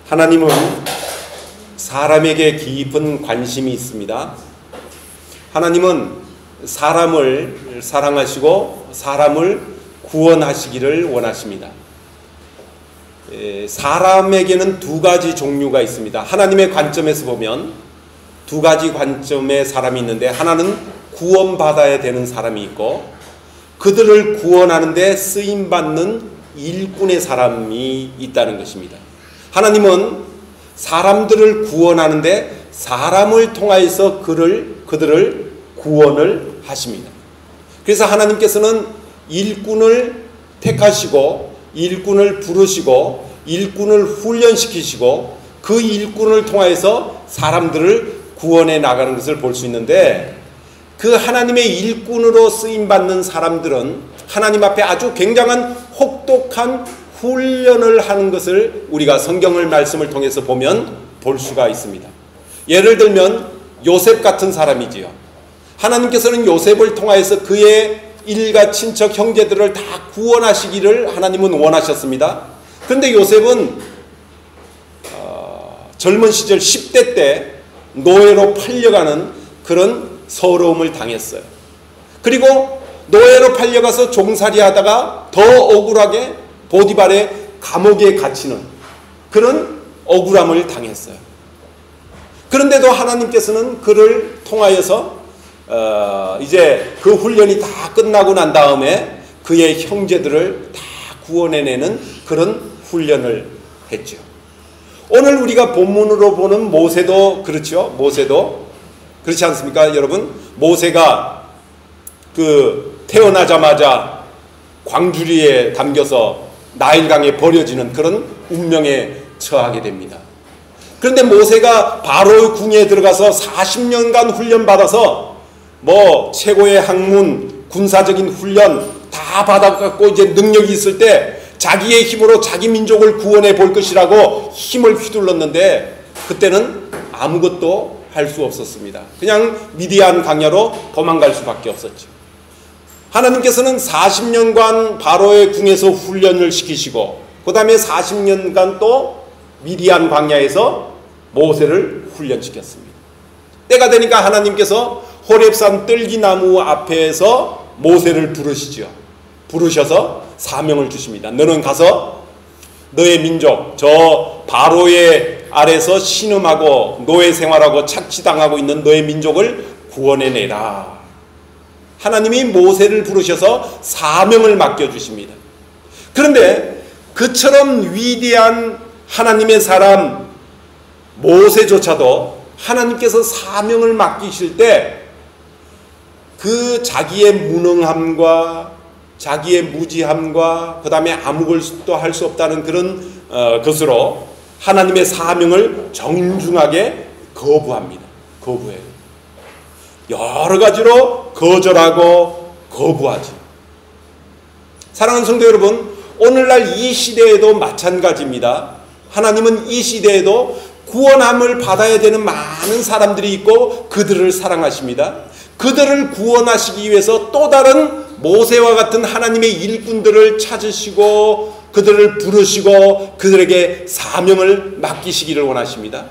하나님은 사람에게 깊은 관심이 있습니다. 하나님은 사람을 사랑하시고 사람을 구원하시기를 원하십니다. 사람에게는 두 가지 종류가 있습니다. 하나님의 관점에서 보면 두 가지 관점의 사람이 있는데, 하나는 구원받아야 되는 사람이 있고 그들을 구원하는 데 쓰임받는 일꾼의 사람이 있다는 것입니다. 하나님은 사람들을 구원하는데 사람을 통하여서 그들을 구원을 하십니다. 그래서 하나님께서는 일꾼을 택하시고 일꾼을 부르시고 일꾼을 훈련시키시고 그 일꾼을 통하여서 사람들을 구원해 나가는 것을 볼 수 있는데, 그 하나님의 일꾼으로 쓰임받는 사람들은 하나님 앞에 아주 굉장한 혹독한 훈련을 하는 것을 우리가 성경을 말씀을 통해서 보면 볼 수가 있습니다. 예를 들면 요셉 같은 사람이지요. 하나님께서는 요셉을 통하여서 그의 일가 친척 형제들을 다 구원하시기를 하나님은 원하셨습니다. 그런데 요셉은 젊은 시절 10대 때 노예로 팔려가는 그런 서러움을 당했어요. 그리고 노예로 팔려가서 종살이 하다가 더 억울하게 보디발의 감옥에 갇히는 그런 억울함을 당했어요. 그런데도 하나님께서는 그를 통하여서 이제 그 훈련이 다 끝나고 난 다음에 그의 형제들을 다 구원해내는 그런 훈련을 했죠. 오늘 우리가 본문으로 보는 모세도 그렇죠. 모세도 그렇지 않습니까, 여러분? 모세가 태어나자마자 광주리에 담겨서 나일강에 버려지는 그런 운명에 처하게 됩니다. 그런데 모세가 바로의 궁에 들어가서 40년간 훈련받아서 최고의 학문, 군사적인 훈련 다 받아갖고 이제 능력이 있을 때 자기의 힘으로 자기 민족을 구원해 볼 것이라고 힘을 휘둘렀는데, 그때는 아무것도 할 수 없었습니다. 그냥 미디안 광야로 도망갈 수밖에 없었죠. 하나님께서는 40년간 바로의 궁에서 훈련을 시키시고 그 다음에 40년간 또 미디안 광야에서 모세를 훈련시켰습니다. 때가 되니까 하나님께서 호렙산 뜰기나무 앞에서 모세를 부르시죠. 부르셔서 사명을 주십니다. 너는 가서 너의 민족, 저 바로의 아래서 신음하고 노예 생활하고 착취당하고 있는 너의 민족을 구원해내라. 하나님이 모세를 부르셔서 사명을 맡겨주십니다. 그런데 그처럼 위대한 하나님의 사람 모세조차도 하나님께서 사명을 맡기실 때 그 자기의 무능함과 자기의 무지함과 그 다음에 아무것도 할 수 없다는 그런 것으로 하나님의 사명을 정중하게 거부합니다. 거부해요. 여러 가지로 거절하고 거부하지. 사랑하는 성도 여러분, 오늘날 이 시대에도 마찬가지입니다. 하나님은 이 시대에도 구원함을 받아야 되는 많은 사람들이 있고 그들을 사랑하십니다. 그들을 구원하시기 위해서 또 다른 모세와 같은 하나님의 일꾼들을 찾으시고 그들을 부르시고 그들에게 사명을 맡기시기를 원하십니다.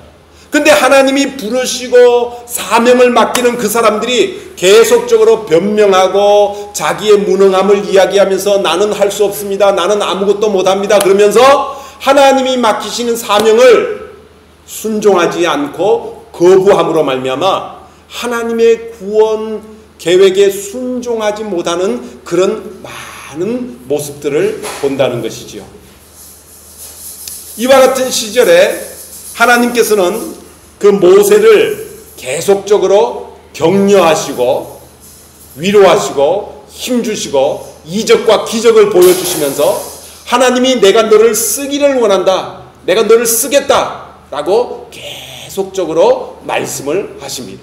근데 하나님이 부르시고 사명을 맡기는 그 사람들이 계속적으로 변명하고 자기의 무능함을 이야기하면서 나는 할 수 없습니다. 나는 아무것도 못합니다. 그러면서 하나님이 맡기시는 사명을 순종하지 않고 거부함으로 말미암아 하나님의 구원 계획에 순종하지 못하는 그런 많은 모습들을 본다는 것이지요. 이와 같은 시절에 하나님께서는 그 모세를 계속적으로 격려하시고 위로하시고 힘주시고 이적과 기적을 보여주시면서 하나님이 내가 너를 쓰기를 원한다. 내가 너를 쓰겠다라고 계속적으로 말씀을 하십니다.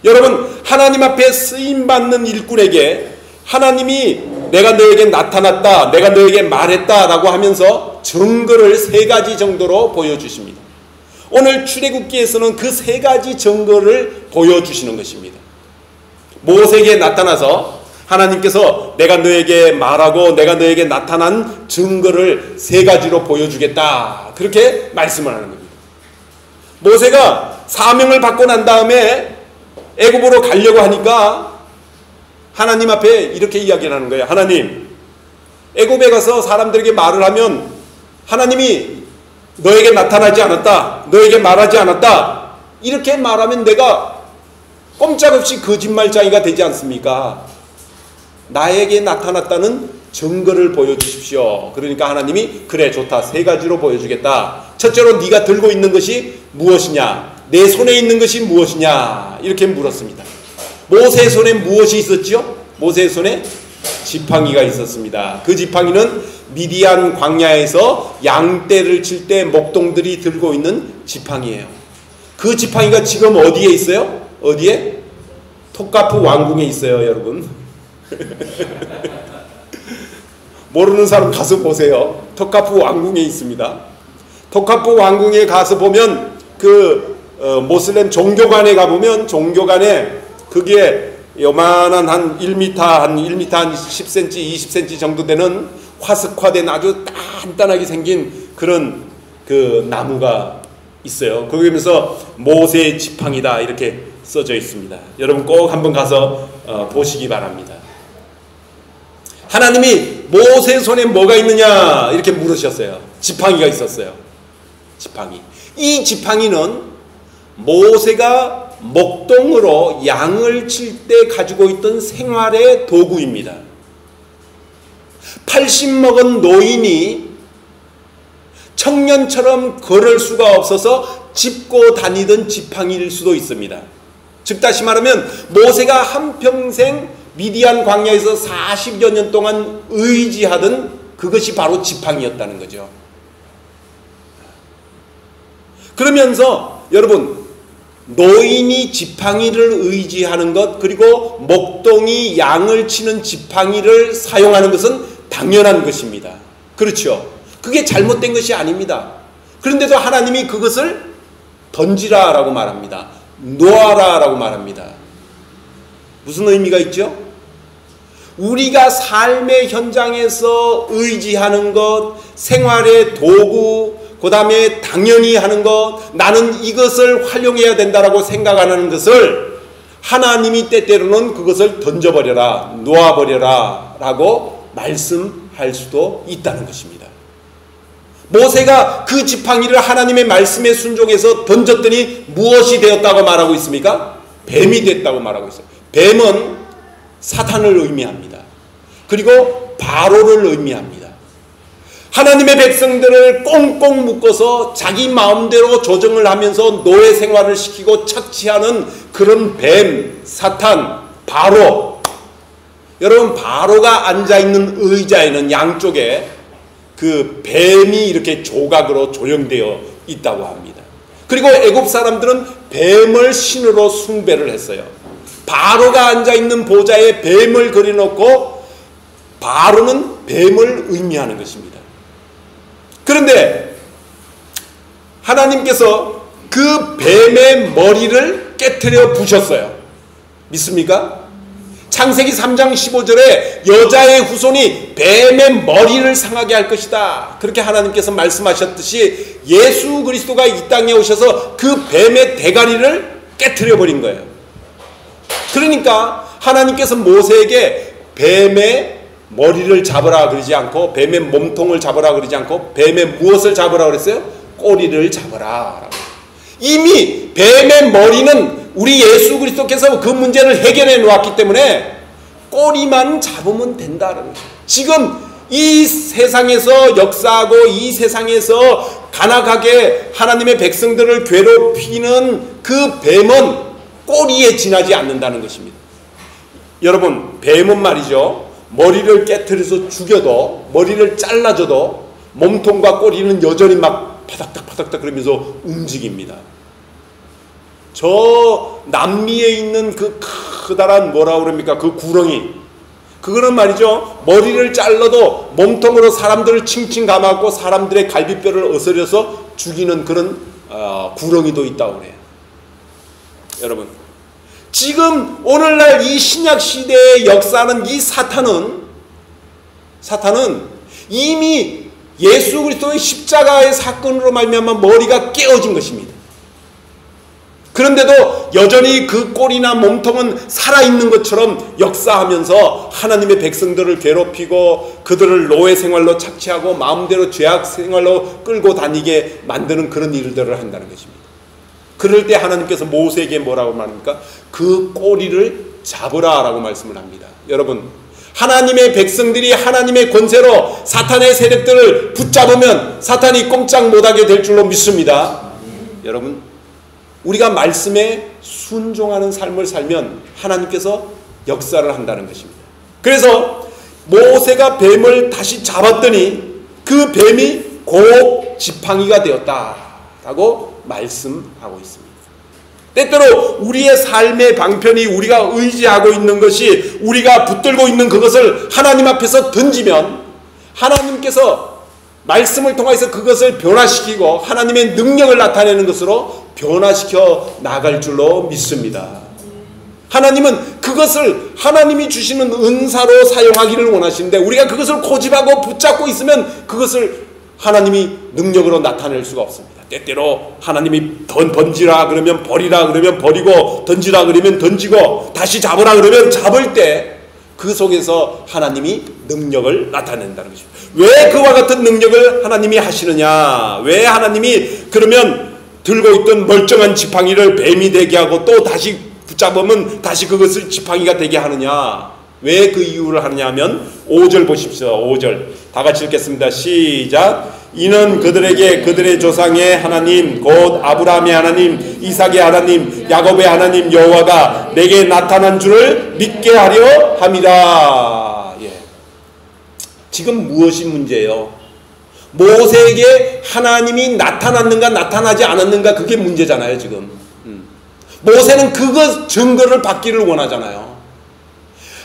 여러분, 하나님 앞에 쓰임받는 일꾼에게 하나님이 내가 너에게 나타났다, 내가 너에게 말했다라고 하면서 증거를 3가지 정도로 보여주십니다. 오늘 출애굽기에서는 그 3가지 증거를 보여주시는 것입니다. 모세에게 나타나서 하나님께서 내가 너에게 말하고 내가 너에게 나타난 증거를 세 가지로 보여주겠다. 그렇게 말씀을 하는 겁니다. 모세가 사명을 받고 난 다음에 애굽으로 가려고 하니까 하나님 앞에 이렇게 이야기를 하는 거예요. 하나님, 애굽에 가서 사람들에게 말을 하면 하나님이 너에게 나타나지 않았다, 너에게 말하지 않았다, 이렇게 말하면 내가 꼼짝없이 거짓말쟁이가 되지 않습니까? 나에게 나타났다는 증거를 보여주십시오. 그러니까 하나님이 그래 좋다, 세 가지로 보여주겠다. 첫째로 네가 들고 있는 것이 무엇이냐, 내 손에 있는 것이 무엇이냐, 이렇게 물었습니다. 모세의 손에 무엇이 있었죠? 모세의 손에 지팡이가 있었습니다. 그 지팡이는 미디안 광야에서 양떼를 칠 때 목동들이 들고 있는 지팡이에요. 그 지팡이가 지금 어디에 있어요? 어디에? 톱카프 왕궁에 있어요, 여러분. 모르는 사람 가서 보세요. 톱카프 왕궁에 있습니다. 톱카프 왕궁에 가서 보면 모슬렘 종교관에 가보면 종교관에 그게 요만한 한 1m 한 10cm 20cm 정도 되는 화석화된 아주 단단하게 생긴 그런 그 나무가 있어요. 거기면서 모세의 지팡이다 이렇게 써져 있습니다. 여러분 꼭 한번 가서 보시기 바랍니다. 하나님이 모세 손에 뭐가 있느냐 이렇게 물으셨어요. 지팡이가 있었어요. 지팡이. 이 지팡이는 모세가 목동으로 양을 칠 때 가지고 있던 생활의 도구입니다. 80 먹은 노인이 청년처럼 걸을 수가 없어서 짚고 다니던 지팡이일 수도 있습니다. 즉 다시 말하면 모세가 한평생 미디안 광야에서 40여 년 동안 의지하던 그것이 바로 지팡이였다는 거죠. 그러면서 여러분, 노인이 지팡이를 의지하는 것, 그리고 목동이 양을 치는 지팡이를 사용하는 것은 당연한 것입니다. 그렇죠? 그게 잘못된 것이 아닙니다. 그런데도 하나님이 그것을 던지라 라고 말합니다. 놓아라 라고 말합니다. 무슨 의미가 있죠? 우리가 삶의 현장에서 의지하는 것, 생활의 도구, 그 다음에 당연히 하는 것, 나는 이것을 활용해야 된다라고 생각하는 것을 하나님이 때때로는 그것을 던져버려라, 놓아버려라 라고 말씀할 수도 있다는 것입니다. 모세가 그 지팡이를 하나님의 말씀에 순종해서 던졌더니 무엇이 되었다고 말하고 있습니까? 뱀이 됐다고 말하고 있어요. 뱀은 사탄을 의미합니다. 그리고 바로를 의미합니다. 하나님의 백성들을 꽁꽁 묶어서 자기 마음대로 조정을 하면서 노예 생활을 시키고 착취하는 그런 뱀, 사탄, 바로. 여러분, 바로가 앉아있는 의자에는 양쪽에 그 뱀이 이렇게 조각으로 조형되어 있다고 합니다. 그리고 애굽 사람들은 뱀을 신으로 숭배를 했어요. 바로가 앉아있는 보좌에 뱀을 그려놓고 바로는 뱀을 의미하는 것입니다. 그런데 하나님께서 그 뱀의 머리를 깨트려 부셨어요. 믿습니까? 창세기 3장 15절에 여자의 후손이 뱀의 머리를 상하게 할 것이다. 그렇게 하나님께서 말씀하셨듯이 예수 그리스도가 이 땅에 오셔서 그 뱀의 대가리를 깨트려 버린 거예요. 그러니까 하나님께서 모세에게 뱀의 머리를 잡으라 그러지 않고, 뱀의 몸통을 잡으라 그러지 않고, 뱀의 무엇을 잡으라 그랬어요? 꼬리를 잡으라. 이미 뱀의 머리는 우리 예수 그리스도께서 그 문제를 해결해 놓았기 때문에 꼬리만 잡으면 된다는 거죠. 지금 이 세상에서 역사하고 이 세상에서 간악하게 하나님의 백성들을 괴롭히는 그 뱀은 꼬리에 지나지 않는다는 것입니다. 여러분, 뱀은 말이죠, 머리를 깨트려서 죽여도, 머리를 잘라줘도 몸통과 꼬리는 여전히 막 파닥닥 파닥닥 그러면서 움직입니다. 저 남미에 있는 그 커다란 뭐라 그럽니까? 그 구렁이. 그거는 말이죠, 머리를 잘라도 몸통으로 사람들을 칭칭 감아갖고 사람들의 갈비뼈를 어스려서 죽이는 그런 구렁이도 있다고 그래요. 여러분, 지금 오늘날 이 신약 시대에 역사하는 이 사탄은 이미 예수 그리스도의 십자가의 사건으로 말미암아 머리가 깨어진 것입니다. 그런데도 여전히 그 꼴이나 몸통은 살아있는 것처럼 역사하면서 하나님의 백성들을 괴롭히고 그들을 노예 생활로 착취하고 마음대로 죄악 생활로 끌고 다니게 만드는 그런 일들을 한다는 것입니다. 그럴 때 하나님께서 모세에게 뭐라고 말합니까? 그 꼬리를 잡으라 라고 말씀을 합니다. 여러분, 하나님의 백성들이 하나님의 권세로 사탄의 세력들을 붙잡으면 사탄이 꼼짝 못하게 될 줄로 믿습니다. 여러분, 우리가 말씀에 순종하는 삶을 살면 하나님께서 역사를 한다는 것입니다. 그래서 모세가 뱀을 다시 잡았더니 그 뱀이 곧 지팡이가 되었다라고 말씀하고 있습니다. 때때로 우리의 삶의 방편이 우리가 의지하고 있는 것이 우리가 붙들고 있는 그것을 하나님 앞에서 던지면 하나님께서 말씀을 통해서 그것을 변화시키고 하나님의 능력을 나타내는 것으로 변화시켜 나갈 줄로 믿습니다. 하나님은 그것을 하나님이 주시는 은사로 사용하기를 원하시는데 우리가 그것을 고집하고 붙잡고 있으면 그것을 하나님이 능력으로 나타낼 수가 없습니다. 때때로 하나님이 던지라 그러면 버리라 그러면 버리고 던지라 그러면 던지고 다시 잡으라 그러면 잡을 때 그 속에서 하나님이 능력을 나타낸다는 것입니다. 왜 그와 같은 능력을 하나님이 하시느냐? 왜 하나님이 그러면 들고 있던 멀쩡한 지팡이를 뱀이 되게 하고 또 다시 붙잡으면 다시 그것을 지팡이가 되게 하느냐? 왜 그 이유를 하느냐 하면 5절 보십시오. 5절 다 같이 읽겠습니다. 시작. 이는 그들에게 그들의 조상의 하나님 곧 아브라함의 하나님 이삭의 하나님 야곱의 하나님 여호와가 내게 나타난 줄을 믿게 하려 함이라. 예. 지금 무엇이 문제예요? 모세에게 하나님이 나타났는가 나타나지 않았는가 그게 문제잖아요. 지금 모세는 그것 증거를 받기를 원하잖아요.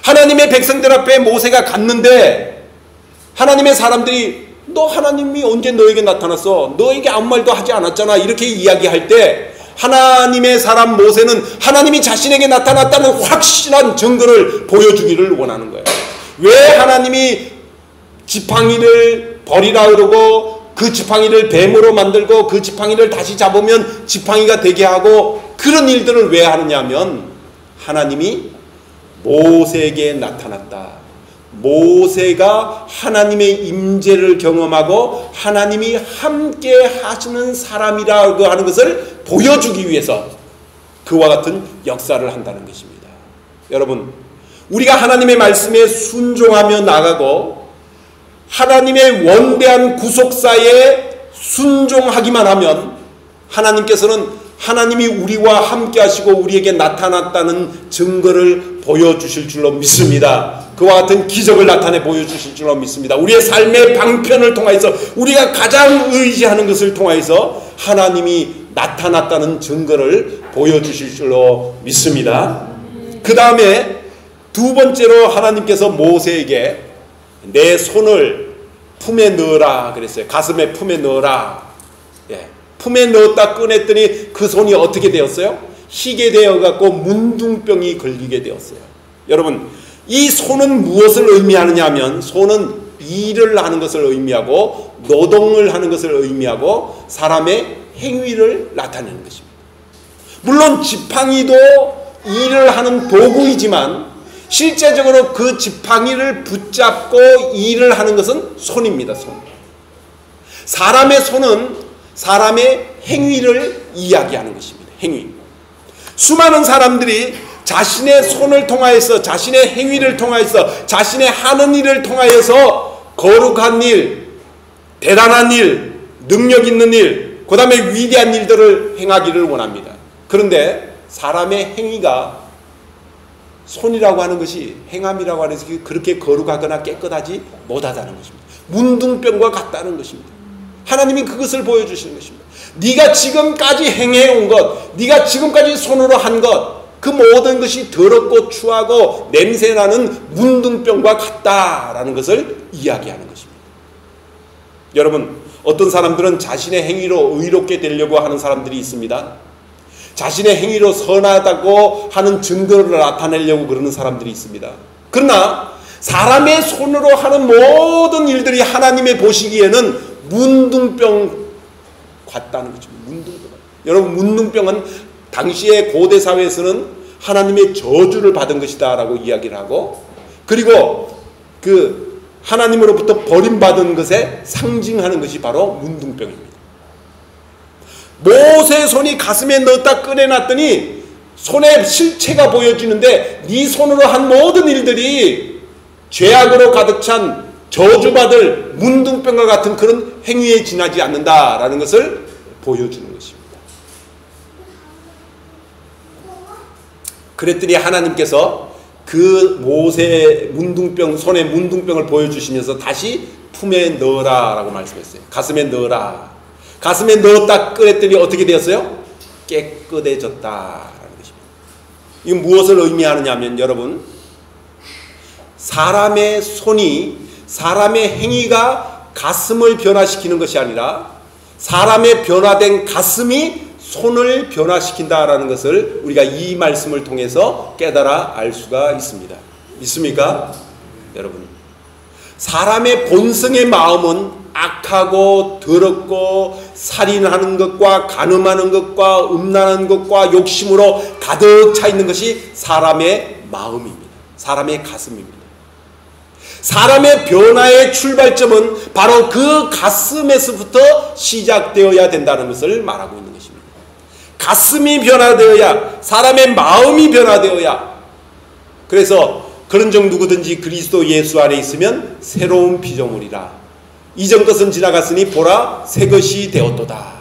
하나님의 백성들 앞에 모세가 갔는데 하나님의 사람들이 너 하나님이 언제 너에게 나타났어? 너에게 아무 말도 하지 않았잖아. 이렇게 이야기할 때 하나님의 사람 모세는 하나님이 자신에게 나타났다는 확실한 증거를 보여주기를 원하는 거예요. 왜 하나님이 지팡이를 버리라 그러고 그 지팡이를 뱀으로 만들고 그 지팡이를 다시 잡으면 지팡이가 되게 하고 그런 일들을 왜 하느냐 하면 하나님이 모세에게 나타났다. 모세가 하나님의 임재를 경험하고 하나님이 함께 하시는 사람이라고 하는 것을 보여주기 위해서 그와 같은 역사를 한다는 것입니다. 여러분, 우리가 하나님의 말씀에 순종하며 나가고 하나님의 원대한 구속사에 순종하기만 하면 하나님께서는 하나님이 우리와 함께 하시고 우리에게 나타났다는 증거를 보여주실 줄로 믿습니다. 그와 같은 기적을 나타내 보여주실 줄로 믿습니다. 우리의 삶의 방편을 통해서 우리가 가장 의지하는 것을 통해서 하나님이 나타났다는 증거를 보여주실 줄로 믿습니다. 그 다음에 두 번째로 하나님께서 모세에게 내 손을 품에 넣어라 그랬어요. 가슴에 품에 넣어라. 예. 품에 넣었다 꺼냈더니 그 손이 어떻게 되었어요? 희게 되어갖고 문둥병이 걸리게 되었어요. 여러분, 이 손은 무엇을 의미하느냐 하면 손은 일을 하는 것을 의미하고 노동을 하는 것을 의미하고 사람의 행위를 나타내는 것입니다. 물론 지팡이도 일을 하는 도구이지만 실제적으로 그 지팡이를 붙잡고 일을 하는 것은 손입니다. 손. 사람의 손은 사람의 행위를 이야기하는 것입니다. 행위. 수많은 사람들이 자신의 손을 통하여서 자신의 행위를 통하여서 자신의 하는 일을 통하여서 거룩한 일, 대단한 일, 능력 있는 일, 그 다음에 위대한 일들을 행하기를 원합니다. 그런데 사람의 행위가 손이라고 하는 것이 행함이라고 하는 것이 그렇게 거룩하거나 깨끗하지 못하다는 것입니다. 문둥병과 같다는 것입니다. 하나님이 그것을 보여주시는 것입니다. 네가 지금까지 행해온 것, 네가 지금까지 손으로 한 것, 그 모든 것이 더럽고 추하고 냄새나는 문둥병과 같다라는 것을 이야기하는 것입니다. 여러분, 어떤 사람들은 자신의 행위로 의롭게 되려고 하는 사람들이 있습니다. 자신의 행위로 선하다고 하는 증거를 나타내려고 그러는 사람들이 있습니다. 그러나 사람의 손으로 하는 모든 일들이 하나님의 보시기에는 문둥병 같다는 거죠. 문둥병. 여러분, 문둥병은 당시의 고대 사회에서는 하나님의 저주를 받은 것이다 라고 이야기를 하고, 그리고 그 하나님으로부터 버림받은 것에 상징하는 것이 바로 문둥병입니다. 모세의 손이 가슴에 넣었다 꺼내놨더니 손에 실체가 보여지는데 네 손으로 한 모든 일들이 죄악으로 가득 찬 저주받을 문둥병과 같은 그런 행위에 지나지 않는다라는 것을 보여주는 것입니다. 그랬더니 하나님께서 그 모세의 문둥병, 손에 문둥병을 보여주시면서 다시 품에 넣어라 라고 말씀했어요. 가슴에 넣어라. 가슴에 넣었다 꺼냈더니 어떻게 되었어요? 깨끗해졌다라는 것입니다. 이건 무엇을 의미하느냐 하면, 여러분, 사람의 손이, 사람의 행위가 가슴을 변화시키는 것이 아니라 사람의 변화된 가슴이 손을 변화시킨다라는 것을 우리가 이 말씀을 통해서 깨달아 알 수가 있습니다. 믿습니까? 여러분, 사람의 본성의 마음은 악하고 더럽고 살인하는 것과 간음하는 것과 음란한 것과 욕심으로 가득 차 있는 것이 사람의 마음입니다. 사람의 가슴입니다. 사람의 변화의 출발점은 바로 그 가슴에서부터 시작되어야 된다는 것을 말하고 있는 것입니다. 가슴이 변화되어야, 사람의 마음이 변화되어야, 그래서 그런즉 누구든지 그리스도 예수 안에 있으면 새로운 피조물이라. 이전 것은 지나갔으니 보라 새 것이 되었도다.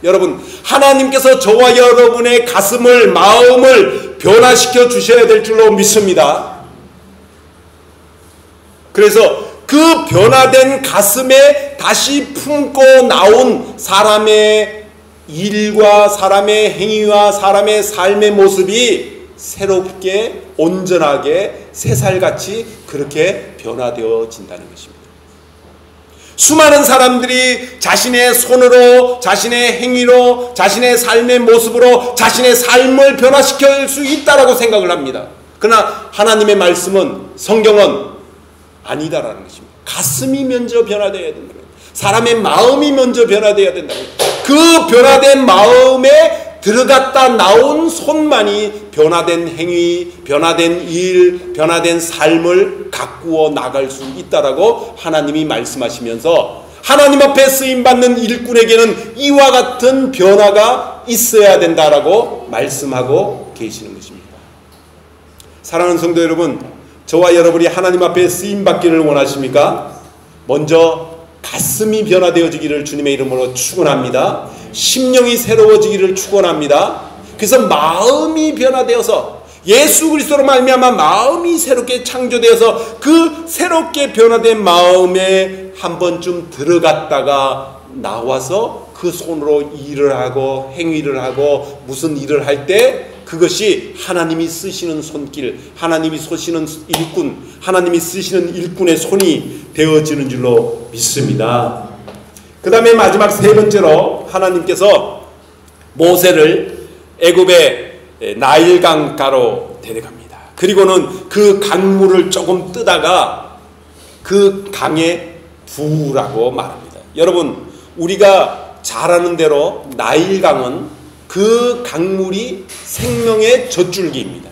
여러분, 하나님께서 저와 여러분의 가슴을, 마음을 변화시켜 주셔야 될 줄로 믿습니다. 그래서 그 변화된 가슴에 다시 품고 나온 사람의 일과 사람의 행위와 사람의 삶의 모습이 새롭게 온전하게 새살같이 그렇게 변화되어진다는 것입니다. 수많은 사람들이 자신의 손으로, 자신의 행위로, 자신의 삶의 모습으로 자신의 삶을 변화시킬 수 있다라고 생각을 합니다. 그러나 하나님의 말씀은, 성경은 아니다라는 것입니다. 가슴이 먼저 변화되어야 된다. 사람의 마음이 먼저 변화되어야 된다. 그 변화된 마음에 들어갔다 나온 손만이 변화된 행위, 변화된 일, 변화된 삶을 가꾸어 나갈 수 있다라고 하나님이 말씀하시면서 하나님 앞에 쓰임받는 일꾼에게는 이와 같은 변화가 있어야 된다라고 말씀하고 계시는 것입니다. 사랑하는 성도 여러분, 저와 여러분이 하나님 앞에 쓰임받기를 원하십니까? 먼저 가슴이 변화되어지기를 주님의 이름으로 축원합니다. 심령이 새로워지기를 축원합니다. 그래서 마음이 변화되어서 예수 그리스도로 말미암아 마음이 새롭게 창조되어서 그 새롭게 변화된 마음에 한 번쯤 들어갔다가 나와서 그 손으로 일을 하고 행위를 하고 무슨 일을 할 때 그것이 하나님이 쓰시는 손길, 하나님이 쓰시는 일꾼, 하나님이 쓰시는 일꾼의 손이 되어지는 줄로 믿습니다. 그 다음에 마지막 세 번째로 하나님께서 모세를 애굽의 나일강가로 데려갑니다. 그리고는 그 강물을 조금 뜨다가 그 강에 부으라고 말합니다. 여러분, 우리가 잘 아는 대로 나일강은 그 강물이 생명의 젖줄기입니다.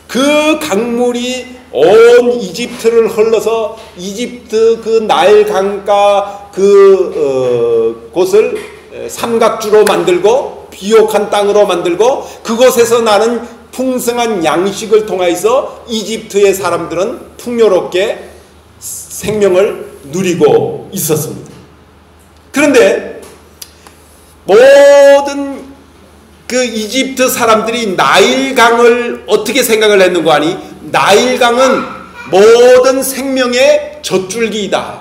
그 강물이 온 이집트를 흘러서 이집트 그 나일강가 곳을 삼각주로 만들고 비옥한 땅으로 만들고 그곳에서 나는 풍성한 양식을 통하여서 이집트의 사람들은 풍요롭게 생명을 누리고 있었습니다. 그런데 모든 그 이집트 사람들이 나일강을 어떻게 생각을 했는고 하니, 나일강은 모든 생명의 젖줄기이다.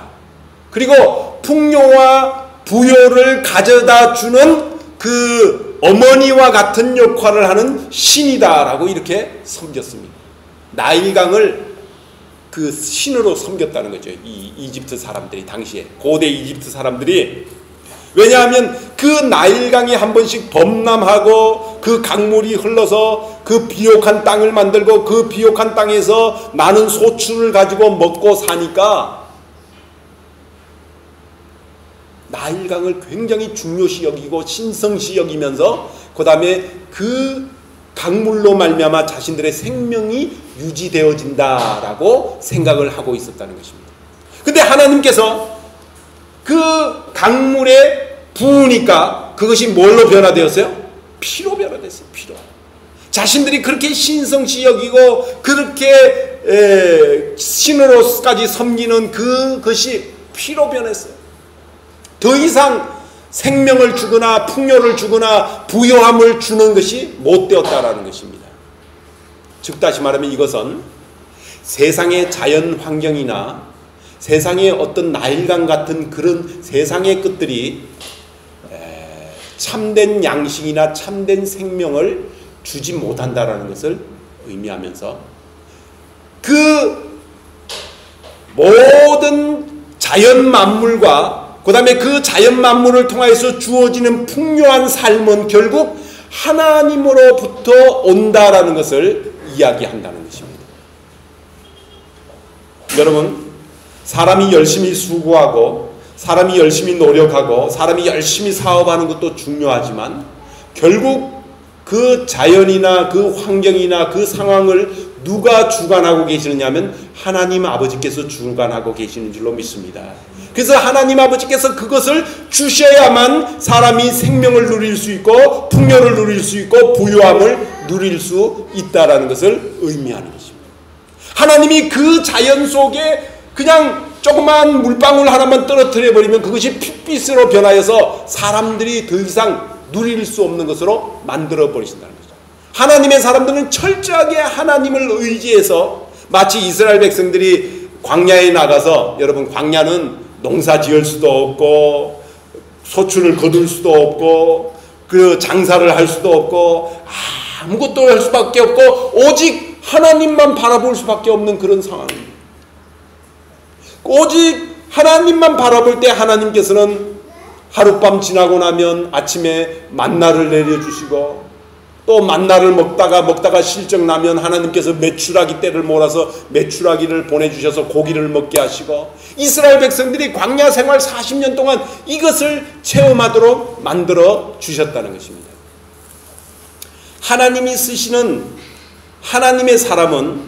그리고 풍요와 부요를 가져다 주는 그 어머니와 같은 역할을 하는 신이다라고 이렇게 섬겼습니다. 나일강을 그 신으로 섬겼다는 거죠. 이 이집트 사람들이, 당시에 고대 이집트 사람들이. 왜냐하면 그 그 나일강이 한 번씩 범람하고 그 강물이 흘러서 그 비옥한 땅을 만들고 그 비옥한 땅에서 나는 소출을 가지고 먹고 사니까 나일강을 굉장히 중요시 여기고 신성시 여기면서 그 다음에 그 강물로 말미암아 자신들의 생명이 유지되어진다라고 생각을 하고 있었다는 것입니다. 근데 하나님께서 그 강물에 부으니까 그것이 뭘로 변화되었어요? 피로 변화됐어요. 피로. 자신들이 그렇게 신성시 여기고 그렇게 신으로까지 섬기는 그것이 피로 변했어요. 더 이상 생명을 주거나 풍요를 주거나 부요함을 주는 것이 못 되었다라는 것입니다. 즉 다시 말하면 이것은 세상의 자연 환경이나 세상의 어떤 나일강 같은 그런 세상의 것들이 참된 양식이나 참된 생명을 주지 못한다라는 것을 의미하면서 그 모든 자연 만물과 그 다음에 그 자연 만물을 통해서 주어지는 풍요한 삶은 결국 하나님으로부터 온다라는 것을 이야기한다는 것입니다. 여러분, 사람이 열심히 수고하고 사람이 열심히 노력하고 사람이 열심히 사업하는 것도 중요하지만 결국 그 자연이나 그 환경이나 그 상황을 누가 주관하고 계시느냐 하면 하나님 아버지께서 주관하고 계시는 줄로 믿습니다. 그래서 하나님 아버지께서 그것을 주셔야만 사람이 생명을 누릴 수 있고 풍요를 누릴 수 있고 부유함을 누릴 수 있다라는 것을 의미하는 것입니다. 하나님이 그 자연 속에 그냥 조그만 물방울 하나만 떨어뜨려 버리면 그것이 핏빛으로 변하여서 사람들이 더 이상 누릴 수 없는 것으로 만들어 버리신다는 거죠. 하나님의 사람들은 철저하게 하나님을 의지해서 마치 이스라엘 백성들이 광야에 나가서, 여러분 광야는 농사 지을 수도 없고 소출을 거둘 수도 없고 그 장사를 할 수도 없고 아무것도 할 수밖에 없고 오직 하나님만 바라볼 수밖에 없는 그런 상황입니다. 오직 하나님만 바라볼 때 하나님께서는 하룻밤 지나고 나면 아침에 만나를 내려주시고 또 만나를 먹다가 실적 나면 하나님께서 메추라기 떼를 몰아서 메추라기를 보내주셔서 고기를 먹게 하시고 이스라엘 백성들이 광야 생활 40년 동안 이것을 체험하도록 만들어 주셨다는 것입니다. 하나님이 쓰시는 하나님의 사람은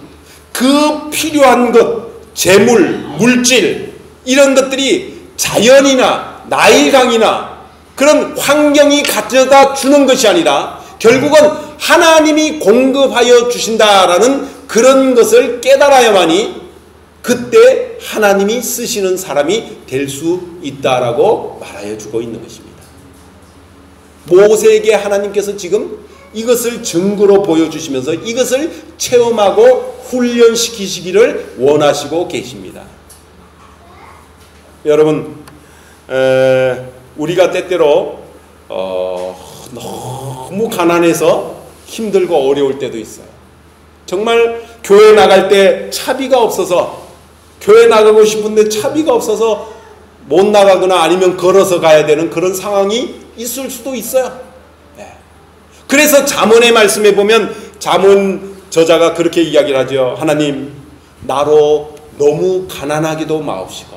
그 필요한 것, 재물, 물질 이런 것들이 자연이나 나일강이나 그런 환경이 가져다 주는 것이 아니라 결국은 하나님이 공급하여 주신다라는 그런 것을 깨달아야만이 그때 하나님이 쓰시는 사람이 될 수 있다라고 말하여 주고 있는 것입니다. 모세에게 하나님께서 지금 이것을 증거로 보여주시면서 이것을 체험하고 훈련시키시기를 원하시고 계십니다. 여러분, 우리가 때때로 너무 가난해서 힘들고 어려울 때도 있어요. 정말 교회 나갈 때 차비가 없어서, 교회 나가고 싶은데 차비가 없어서 못 나가거나 아니면 걸어서 가야 되는 그런 상황이 있을 수도 있어요. 그래서 잠언의 말씀에 보면 잠언 저자가 그렇게 이야기를 하죠. 하나님, 나로 너무 가난하게도 마옵시고.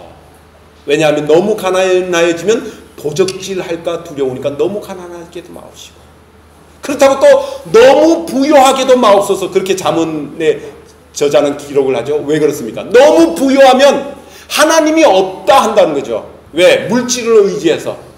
왜냐하면 너무 가난해지면 도적질할까 두려우니까 너무 가난하게도 마옵시고. 그렇다고 또 너무 부유하게도 마옵소서. 그렇게 잠언의 저자는 기록을 하죠. 왜 그렇습니까? 너무 부유하면 하나님이 없다 한다는 거죠. 왜? 물질을 의지해서.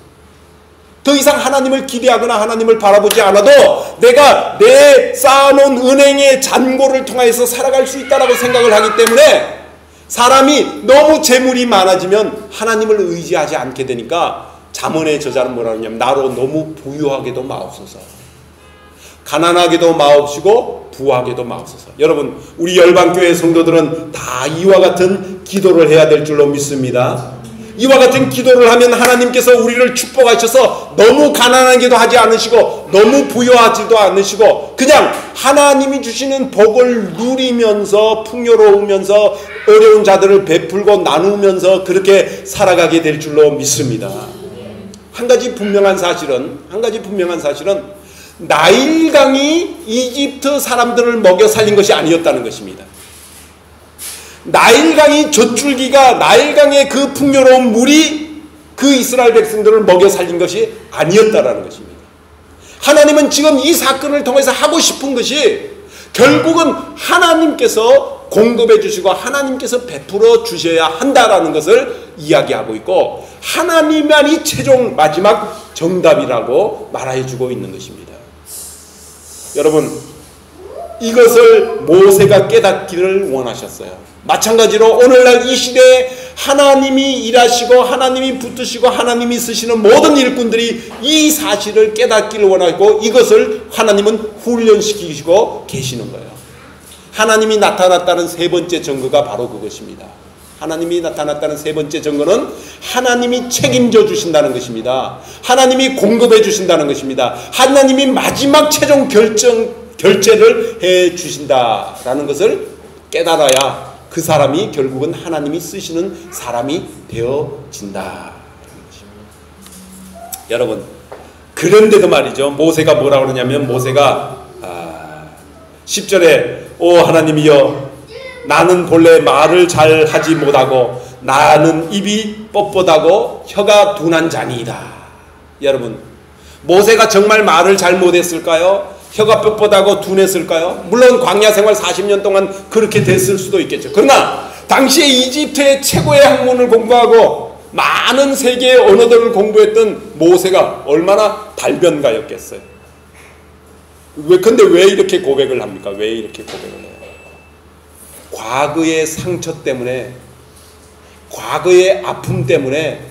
더 이상 하나님을 기대하거나 하나님을 바라보지 않아도 내가 내 쌓아놓은 은행의 잔고를 통해서 살아갈 수 있다라고 생각을 하기 때문에 사람이 너무 재물이 많아지면 하나님을 의지하지 않게 되니까 잠언의 저자는 뭐라 하냐면 나로 너무 부유하게도 마옵소서. 가난하게도 마옵시고 부하게도 마옵소서. 여러분, 우리 열방교회 성도들은 다 이와 같은 기도를 해야 될 줄로 믿습니다. 이와 같은 기도를 하면 하나님께서 우리를 축복하셔서 너무 가난하게도 하지 않으시고 너무 부유하지도 않으시고 그냥 하나님이 주시는 복을 누리면서 풍요로우면서 어려운 자들을 베풀고 나누면서 그렇게 살아가게 될 줄로 믿습니다. 한 가지 분명한 사실은 나일강이 이집트 사람들을 먹여 살린 것이 아니었다는 것입니다. 나일강의 젖줄기가, 나일강의 그 풍요로운 물이 그 이스라엘 백성들을 먹여 살린 것이 아니었다라는 것입니다. 하나님은 지금 이 사건을 통해서 하고 싶은 것이 결국은 하나님께서 공급해 주시고 하나님께서 베풀어 주셔야 한다라는 것을 이야기하고 있고, 하나님만이 최종 마지막 정답이라고 말해 주고 있는 것입니다. 여러분, 이것을 모세가 깨닫기를 원하셨어요. 마찬가지로 오늘날 이 시대에 하나님이 일하시고 하나님이 붙으시고 하나님이 쓰시는 모든 일꾼들이 이 사실을 깨닫기를 원하고 이것을 하나님은 훈련시키시고 계시는 거예요. 하나님이 나타났다는 세 번째 증거가 바로 그것입니다. 하나님이 나타났다는 세 번째 증거는 하나님이 책임져 주신다는 것입니다. 하나님이 공급해 주신다는 것입니다. 하나님이 마지막 최종 결제를 해 주신다라는 것을 깨달아야 그 사람이 결국은 하나님이 쓰시는 사람이 되어진다. 여러분, 그런데도 말이죠, 모세가 뭐라고 그러냐면, 모세가 10절에 오 하나님이여, 나는 본래 말을 잘 하지 못하고 나는 입이 뻣뻣하고 혀가 둔한 자니이다. 여러분, 모세가 정말 말을 잘 못했을까요? 혀가 뻣뻣하고 둔했을까요? 물론 광야 생활 40년 동안 그렇게 됐을 수도 있겠죠. 그러나 당시에 이집트의 최고의 학문을 공부하고 많은 세계의 언어들을 공부했던 모세가 얼마나 달변가였겠어요. 근데 왜 이렇게 고백을 합니까? 왜 이렇게 고백을 해요? 과거의 상처 때문에, 과거의 아픔 때문에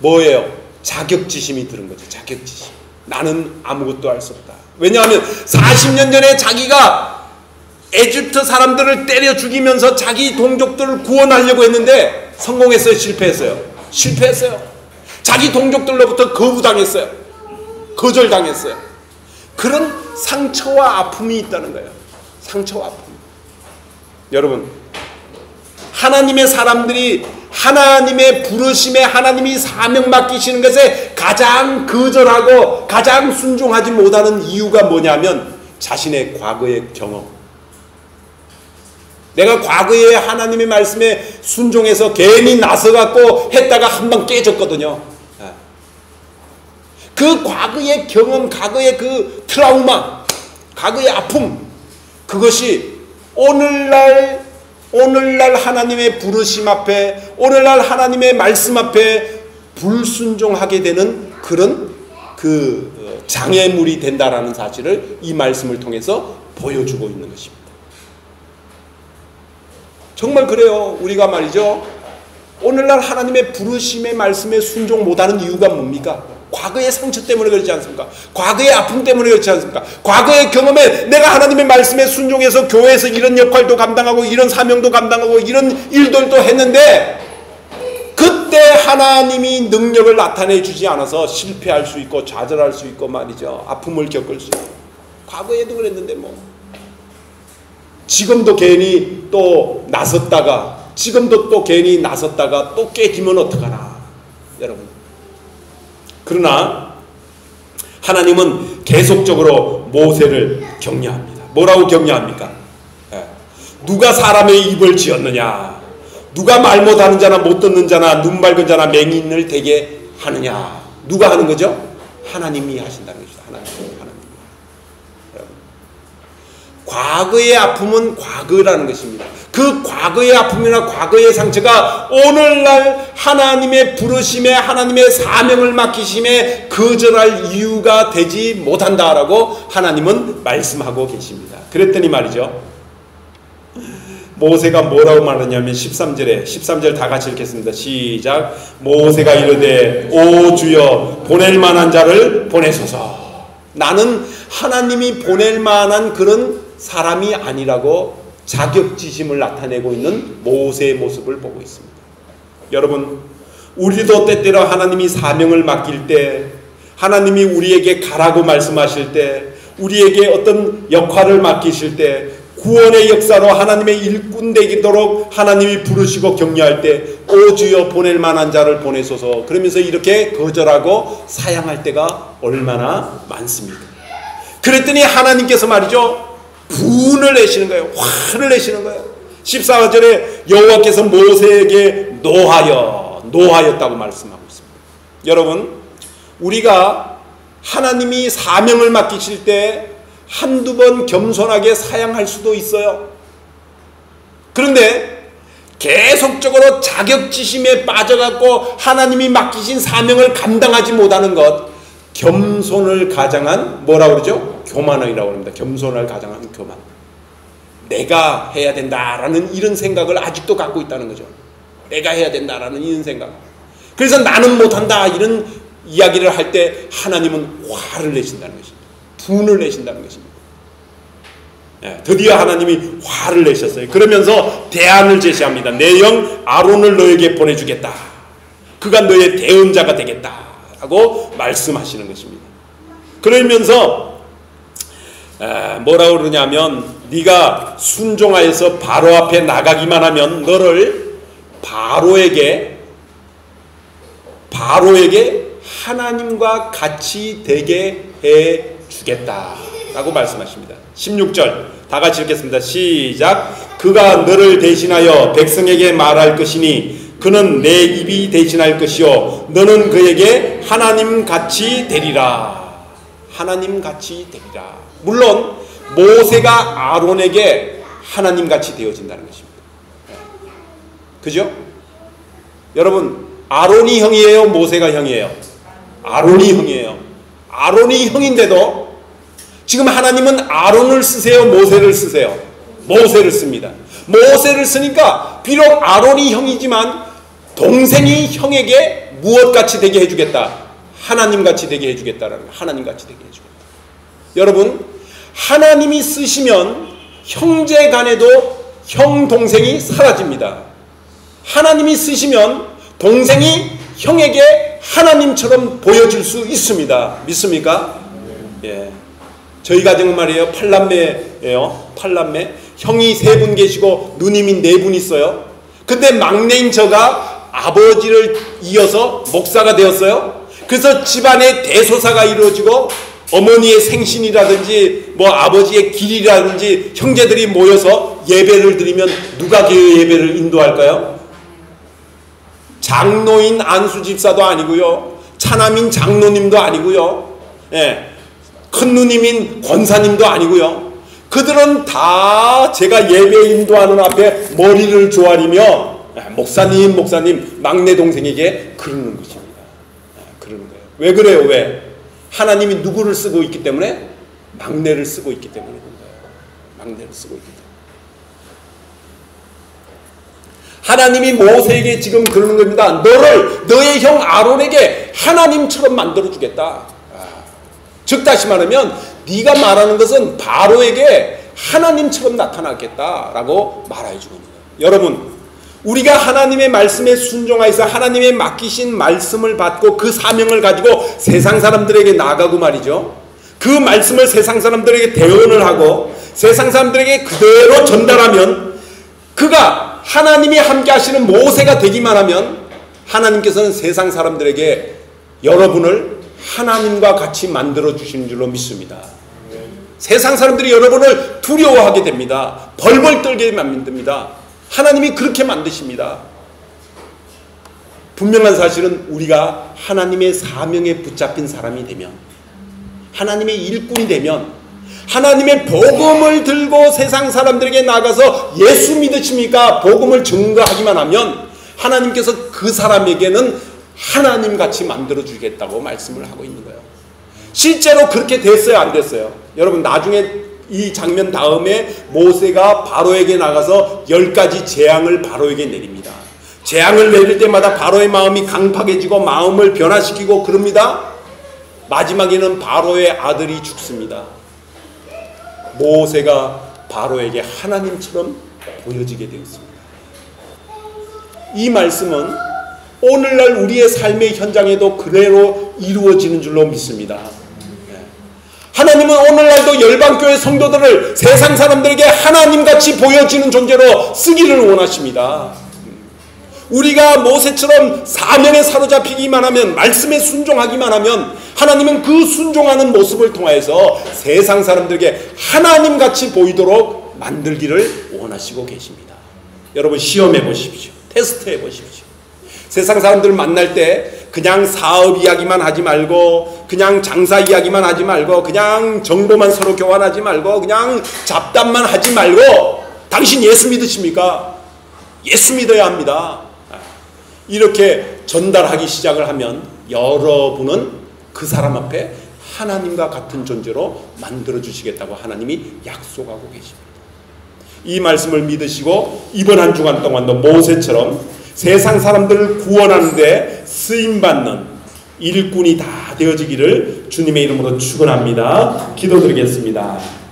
뭐예요? 자격지심이 들은 거죠. 자격지심. 나는 아무것도 할 수 없다. 왜냐하면 40년 전에 자기가 에집트 사람들을 때려 죽이면서 자기 동족들을 구원하려고 했는데 성공했어요? 실패했어요? 실패했어요. 자기 동족들로부터 거부당했어요. 거절당했어요. 그런 상처와 아픔이 있다는 거예요. 상처와 아픔. 여러분, 하나님의 사람들이 하나님의 부르심에 하나님이 사명 맡기시는 것에 가장 거절하고 가장 순종하지 못하는 이유가 뭐냐면 자신의 과거의 경험. 내가 과거에 하나님의 말씀에 순종해서 괜히 나서갖고 했다가 한 방 깨졌거든요. 그 과거의 경험, 과거의 그 트라우마, 과거의 아픔, 그것이 오늘날 하나님의 부르심 앞에, 오늘날 하나님의 말씀 앞에 불순종하게 되는 그런 장애물이 된다라는 사실을 이 말씀을 통해서 보여주고 있는 것입니다. 정말 그래요. 우리가 말이죠, 오늘날 하나님의 부르심의 말씀에 순종 못하는 이유가 뭡니까? 과거의 상처 때문에 그렇지 않습니까? 과거의 아픔 때문에 그렇지 않습니까? 과거의 경험에 내가 하나님의 말씀에 순종해서 교회에서 이런 역할도 감당하고 이런 사명도 감당하고 이런 일들도 했는데 그때 하나님이 능력을 나타내 주지 않아서 실패할 수 있고 좌절할 수 있고 말이죠. 아픔을 겪을 수 있고. 과거에도 그랬는데 뭐 지금도 괜히 또 나섰다가 또 깨지면 어떡하나. 여러분, 그러나 하나님은 계속적으로 모세를 격려합니다. 뭐라고 격려합니까? 누가 사람의 입을 지었느냐? 누가 말 못하는 자나 못 듣는 자나 눈 밝은 자나 맹인을 되게 하느냐? 누가 하는 거죠? 하나님이 하신다는 것이죠. 하나님. 과거의 아픔은 과거라는 것입니다. 그 과거의 아픔이나 과거의 상처가 오늘날 하나님의 부르심에, 하나님의 사명을 맡기심에 거절할 이유가 되지 못한다라고 하나님은 말씀하고 계십니다. 그랬더니 말이죠, 모세가 뭐라고 말하냐면 13절 다 같이 읽겠습니다. 시작. 모세가 이르되 오 주여 보낼 만한 자를 보내소서. 나는 하나님이 보낼 만한 그런 사람이 아니라고 자격지심을 나타내고 있는 모세의 모습을 보고 있습니다. 여러분, 우리도 때때로 하나님이 사명을 맡길 때, 하나님이 우리에게 가라고 말씀하실 때, 우리에게 어떤 역할을 맡기실 때 구원의 역사로 하나님의 일꾼 되도록 하나님이 부르시고 격려할 때 오 주여 보낼 만한 자를 보내소서 그러면서 이렇게 거절하고 사양할 때가 얼마나 많습니까? 그랬더니 하나님께서 말이죠 분을 내시는 거예요. 화를 내시는 거예요. 14절에 여호와께서 모세에게 노하였다고 말씀하고 있습니다. 여러분 우리가 하나님이 사명을 맡기실 때 한두 번 겸손하게 사양할 수도 있어요. 그런데 계속적으로 자격지심에 빠져갖고 하나님이 맡기신 사명을 감당하지 못하는 것 겸손을 가장한 뭐라고 그러죠? 교만이라고 합니다. 겸손을 가장한 교만. 내가 해야 된다라는 이런 생각을 아직도 갖고 있다는 거죠. 내가 해야 된다라는 이런 생각. 그래서 나는 못한다 이런 이야기를 할 때 하나님은 화를 내신다는 것입니다. 분을 내신다는 것입니다. 드디어 하나님이 화를 내셨어요. 그러면서 대안을 제시합니다. 내 영 아론을 너에게 보내주겠다. 그가 너의 대언자가 되겠다 라고 말씀하시는 것입니다. 그러면서 뭐라고 그러냐면 네가 순종하여서 바로 앞에 나가기만 하면 너를 바로에게 하나님과 같이 되게 해 주겠다 라고 말씀하십니다. 16절 다 같이 읽겠습니다. 시작. 그가 너를 대신하여 백성에게 말할 것이니 그는 내 입이 대신할 것이요 너는 그에게 하나님같이 되리라. 하나님같이 되리라. 물론 모세가 아론에게 하나님같이 되어진다는 것입니다. 그죠? 여러분 아론이 형이에요? 모세가 형이에요? 아론이 형이에요. 아론이 형인데도 지금 하나님은 아론을 쓰세요? 모세를 쓰세요? 모세를 씁니다. 모세를 쓰니까 비록 아론이 형이지만 동생이 형에게 무엇같이 되게 해주겠다? 하나님같이 되게 해주겠다라는 하나님같이 되게 해주겠다. 여러분 하나님이 쓰시면 형제 간에도 형 동생이 사라집니다. 하나님이 쓰시면 동생이 형에게 하나님처럼 보여질 수 있습니다. 믿습니까? 예. 저희 가정은 말이에요. 8남매예요. 8남매. 형이 3분 계시고 누님이 4분 있어요. 근데 막내인 저가 아버지를 이어서 목사가 되었어요. 그래서 집안에 대소사가 이루어지고 어머니의 생신이라든지 뭐 아버지의 길이라든지 형제들이 모여서 예배를 드리면 누가 그 예배를 인도할까요? 장로인 안수집사도 아니고요. 차남인 장로님도 아니고요. 예. 큰 누님인 권사님도 아니고요. 그들은 다 제가 예배 인도하는 앞에 머리를 조아리며 목사님 막내 동생에게 그러는 것입니다. 그러는 거예요. 왜 그래요? 왜? 하나님이 누구를 쓰고 있기 때문에? 막내를 쓰고 있기 때문에 그런 거예요. 막내를 쓰고 있기 때문에. 하나님이 모세에게 지금 그러는 겁니다. 너의 형 아론에게 하나님처럼 만들어주겠다. 즉 다시 말하면 네가 말하는 것은 바로에게 하나님처럼 나타나겠다라고 말해주는 거예요. 여러분 우리가 하나님의 말씀에 순종하여서 하나님의 맡기신 말씀을 받고 그 사명을 가지고 세상 사람들에게 나가고 말이죠. 그 말씀을 세상 사람들에게 대언을 하고 세상 사람들에게 그대로 전달하면 그가 하나님이 함께 하시는 모세가 되기만 하면 하나님께서는 세상 사람들에게 여러분을 하나님과 같이 만들어 주시는 줄로 믿습니다. 세상 사람들이 여러분을 두려워하게 됩니다. 벌벌 떨게 만듭니다. 하나님이 그렇게 만드십니다. 분명한 사실은 우리가 하나님의 사명에 붙잡힌 사람이 되면 하나님의 일꾼이 되면 하나님의 복음을 들고 세상 사람들에게 나가서 예수 믿으십니까? 복음을 증거하기만 하면 하나님께서 그 사람에게는 하나님같이 만들어주겠다고 말씀을 하고 있는 거예요. 실제로 그렇게 됐어요? 안 됐어요? 여러분 나중에 이 장면 다음에 모세가 바로에게 나가서 10가지 재앙을 바로에게 내립니다. 재앙을 내릴 때마다 바로의 마음이 강팍해지고 마음을 변화시키고 그럽니다. 마지막에는 바로의 아들이 죽습니다. 모세가 바로에게 하나님처럼 보여지게 되었습니다. 이 말씀은 오늘날 우리의 삶의 현장에도 그대로 이루어지는 줄로 믿습니다. 하나님은 오늘날도 열방교회 성도들을 세상 사람들에게 하나님같이 보여지는 존재로 쓰기를 원하십니다. 우리가 모세처럼 사명에 사로잡히기만 하면, 말씀에 순종하기만 하면 하나님은 그 순종하는 모습을 통하여서 세상 사람들에게 하나님같이 보이도록 만들기를 원하시고 계십니다. 여러분 시험해 보십시오. 테스트해 보십시오. 세상 사람들 만날 때 그냥 사업 이야기만 하지 말고, 그냥 장사 이야기만 하지 말고, 그냥 정보만 서로 교환하지 말고, 그냥 잡담만 하지 말고, 당신 예수 믿으십니까? 예수 믿어야 합니다. 이렇게 전달하기 시작을 하면 여러분은 그 사람 앞에 하나님과 같은 존재로 만들어 주시겠다고 하나님이 약속하고 계십니다. 이 말씀을 믿으시고 이번 한 주간 동안도 모세처럼 세상 사람들을 구원하는 데 쓰임받는 일꾼이 다 되어지기를 주님의 이름으로 축원합니다. 기도드리겠습니다.